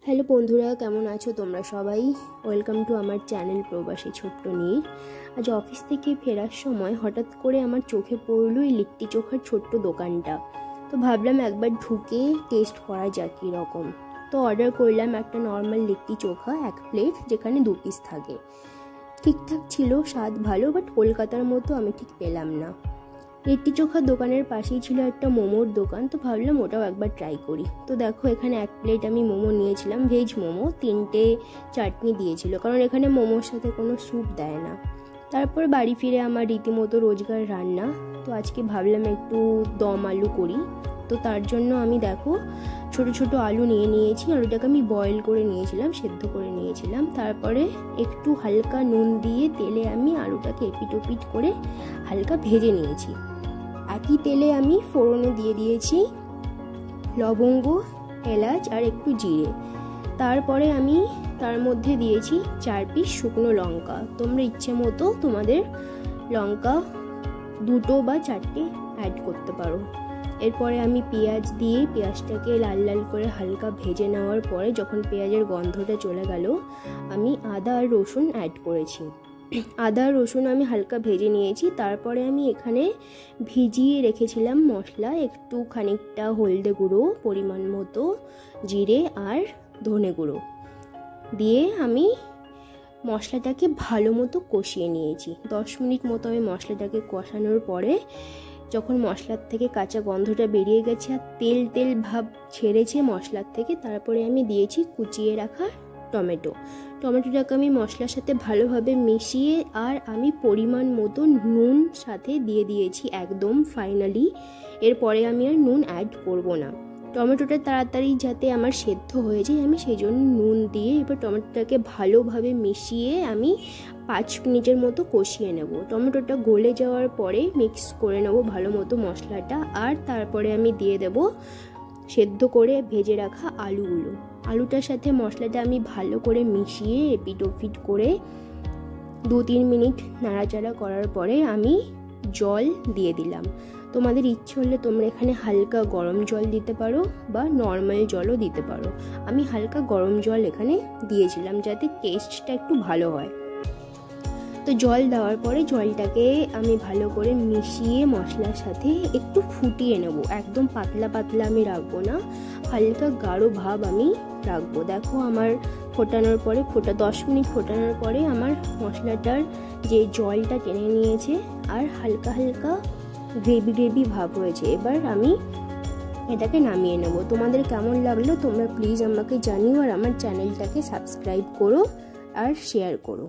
Hello বন্ধুরা, কেমন আছো তোমরা সবাই? ওয়েলকাম টু আমার চ্যানেল প্রবাসী ছোট্ট নীর। আজ অফিস থেকে ফেরার সময় হঠাৎ করে আমার চোখে পড়লো এই লিট্টি চোখার ছোট্ট দোকানটা। তো ভাবলাম একবার ঢুকে টেস্ট করা যাক কীরকম। তো অর্ডার করলাম একটা নর্মাল লিট্টি চোখা 1 প্লেট, যেখানে 2 পিস থাকে। ঠিকঠাক ছিল, স্বাদ ভালো, বাট কলকাতার মতো আমি ঠিক পেলাম না। লিট্টি চোখার দোকানের পাশেই ছিল একটা মোমোর দোকান, তো ভাবলাম ওটাও একবার ট্রাই করি। তো দেখো, এখানে 1 প্লেট আমি মোমো নিয়েছিলাম, ভেজ মোমো। 3টে চাটনি দিয়েছিল, কারণ এখানে মোমোর সাথে কোনো স্যুপ দেয় না। তারপর বাড়ি ফিরে আমার রীতিমতো রোজগার রান্না। তো আজকে ভাবলাম একটু দম আলু করি। তো তার জন্য আমি দেখো ছোট ছোট আলু নিয়েছি। আলুটাকে আমি বয়েল করে নিয়েছিলাম, সেদ্ধ করে নিয়েছিলাম। তারপরে একটু হালকা নুন দিয়ে তেলে আমি আলুটাকে এপিট ওপিট করে হালকা ভেজে নিয়েছি। একই তেলে আমি ফোড়নে দিয়ে দিয়েছি লবঙ্গ, এলাচ আর একটু জিরে। তারপরে আমি তার মধ্যে দিয়েছি 4 পিস শুকনো লঙ্কা। তোমরা ইচ্ছে মতো তোমাদের লঙ্কা 2টো বা 4টে অ্যাড করতে পারো। এরপরে আমি পেঁয়াজ দিয়ে পেঁয়াজটাকে লাল লাল করে হালকা ভেজে নেওয়ার পরে যখন পেঁয়াজের গন্ধটা চলে গেল, আমি আদা আর রসুন অ্যাড করেছি। আদা রসুন আমি হালকা ভেজে নিয়েছি। তারপরে আমি এখানে ভিজিয়ে রেখেছিলাম মশলা, একটু খানিকটা হলদে গুঁড়ো, পরিমাণ মতো জিরে আর ধনে গুঁড়ো দিয়ে আমি মশলাটাকে ভালো মতো কষিয়ে নিয়েছি। 10 মিনিট মতো আমি মশলাটাকে কষানোর পরে যখন মশলার থেকে কাঁচা গন্ধটা বেরিয়ে গেছে আর তেল তেল ভাব ছেড়েছে মশলার থেকে, তারপরে আমি দিয়েছি কুচিয়ে রাখা টমেটোটাকে আমি মশলার সাথে ভালোভাবে মিশিয়ে আর আমি পরিমাণ মতো নুন সাথে দিয়ে দিয়েছি একদম ফাইনালি। এরপরে আমি আর নুন অ্যাড করব না। টমেটোটা তাড়াতাড়ি যাতে আমার সেদ্ধ হয়ে যায়, আমি সেই জন্য নুন দিয়ে এবার টমেটোটাকে ভালোভাবে মিশিয়ে আমি 5 মিনিটের মতো কষিয়ে নেব। টমেটোটা গলে যাওয়ার পরে মিক্স করে নেব ভালো মতো মশলাটা, আর তারপরে আমি দিয়ে দেব সেদ্ধ করে ভেজে রাখা আলুটার সাথে মশলাটা আমি ভালো করে মিশিয়ে এপিট ওপিট করে 2-3 মিনিট নাড়াচাড়া করার পরে আমি জল দিয়ে দিলাম। তোমাদের ইচ্ছে হলে তোমরা এখানে হালকা গরম জল দিতে পারো বা নর্মাল জলও দিতে পারো। আমি হালকা গরম জল এখানে দিয়েছিলাম যাতে টেস্টটা একটু ভালো হয়। তো জল দেওয়ার পরে জলটাকে আমি ভালো করে মিশিয়ে মশলার সাথে একটু ফুটিয়ে নেব। একদম পাতলা পাতলা আমি রাখবো না, হালকা গাঢ় ভাব আমি রাখবো। দেখো আমার ফোটানোর পরে 10 মিনিট ফোটানোর পরে আমার মশলাটার যে জলটা টেনে নিয়েছে আর হালকা হালকা গ্রেভি ভাব হয়েছে। এবার আমি এটাকে নামিয়ে নেব। তোমাদের কেমন লাগলো তোমরা প্লিজ আমাকে জানিও, আর আমার চ্যানেলটাকে সাবস্ক্রাইব করো আর শেয়ার করো।